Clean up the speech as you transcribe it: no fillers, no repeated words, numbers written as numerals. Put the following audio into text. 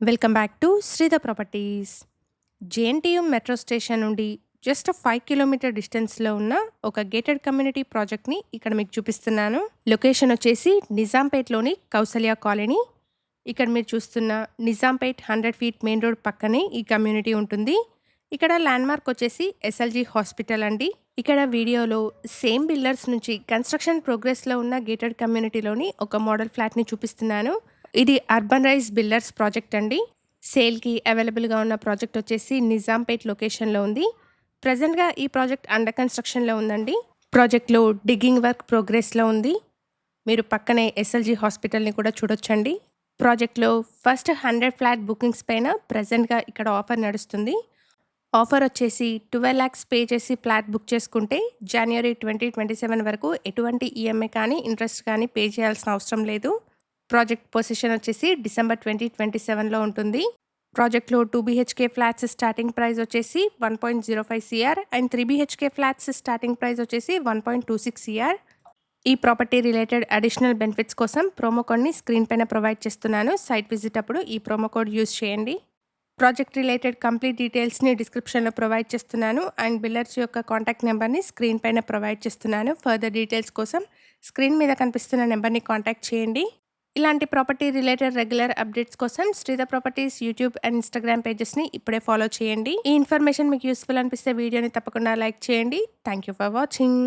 Welcome back to Sridha properties. JNTU metro station నుండి just 5 kilometre డిస్టెన్స్లో ఉన్న ఒక గేటెడ్ కమ్యూనిటీ ప్రాజెక్ట్ని ఇక్కడ మీకు చూపిస్తున్నాను. లొకేషన్ వచ్చేసి నిజాంపేట్లోని కౌసల్య కాలనీ. ఇక్కడ మీరు చూస్తున్న నిజాంపేట్ 100 ఫీట్ మెయిన్ రోడ్ పక్కనే ఈ కమ్యూనిటీ ఉంటుంది. ఇక్కడ ల్యాండ్మార్క్ వచ్చేసి ఎస్ఎల్జీ హాస్పిటల్ అండి. ఇక్కడ వీడియోలో సేమ్ బిల్డర్స్ నుంచి కన్స్ట్రక్షన్ ప్రోగ్రెస్లో ఉన్న గేటెడ్ కమ్యూనిటీలోని ఒక మోడల్ ఫ్లాట్ని చూపిస్తున్నాను. ఇది అర్బన్ రైజ్ బిల్డర్స్ ప్రాజెక్ట్ అండి. సేల్కి అవైలబుల్గా ఉన్న ప్రాజెక్ట్ వచ్చేసి నిజాంపేట్ లొకేషన్లో ఉంది. ప్రజెంట్గా ఈ ప్రాజెక్ట్ అండర్ కన్స్ట్రక్షన్లో ఉందండి. ప్రాజెక్ట్లో డిగ్గింగ్ వర్క్ ప్రోగ్రెస్లో ఉంది. మీరు పక్కనే ఎస్ఎల్జీ హాస్పిటల్ని కూడా చూడొచ్చండి. ప్రాజెక్ట్లో ఫస్ట్ 100 ఫ్లాట్ బుకింగ్స్ పైన ప్రజెంట్గా ఇక్కడ ఆఫర్ నడుస్తుంది. ఆఫర్ వచ్చేసి 12 lakhs పే చేసి ఫ్లాట్ బుక్ చేసుకుంటే జనవరి 2027 వరకు ఎటువంటి ఈఎంఐ కానీ ఇంట్రెస్ట్ కానీ పే చేయాల్సిన అవసరం లేదు. ప్రాజెక్ట్ పొజిషన్ వచ్చేసి డిసెంబర్ 2027లో ఉంటుంది. ప్రాజెక్ట్లో 2 BHK ఫ్లాట్స్ స్టార్టింగ్ ప్రైస్ వచ్చేసి 1.05 CR and 3 BHK flats starting price వచ్చేసి 1.26 CR. ఈ ప్రాపర్టీ రిలేటెడ్ అడిషనల్ బెనిఫిట్స్ కోసం ప్రోమో కోడ్ని స్క్రీన్ పైన ప్రొవైడ్ చేస్తున్నాను. సైట్ విజిట్ అప్పుడు ఈ ప్రోమో కోడ్ యూజ్ చేయండి. ప్రాజెక్ట్ రిలేటెడ్ కంప్లీట్ డీటెయిల్స్ని డిస్క్రిప్షన్లో ప్రొవైడ్ చేస్తున్నాను అండ్ బిల్డర్స్ యొక్క కాంటాక్ట్ నెంబర్ని స్క్రీన్ పైన ప్రొవైడ్ చేస్తున్నాను. ఫర్దర్ డీటెయిల్స్ కోసం స్క్రీన్ మీద కనిపిస్తున్న నెంబర్ని కాంటాక్ట్ చేయండి. ఇలాంటి ప్రాపర్టీ రిలేటెడ్ రెగ్యులర్ అప్డేట్స్ కోసం శ్రీధ ప్రాపర్టీస్ యూట్యూబ్ అండ్ ఇన్స్టాగ్రామ్ పేజెస్ని ఇప్పుడే ఫాలో చేయండి. ఈ ఇన్ఫర్మేషన్ మీకు యూస్ఫుల్ అనిపిస్తే వీడియోని తప్పకుండా లైక్ చేయండి. Thank you for watching.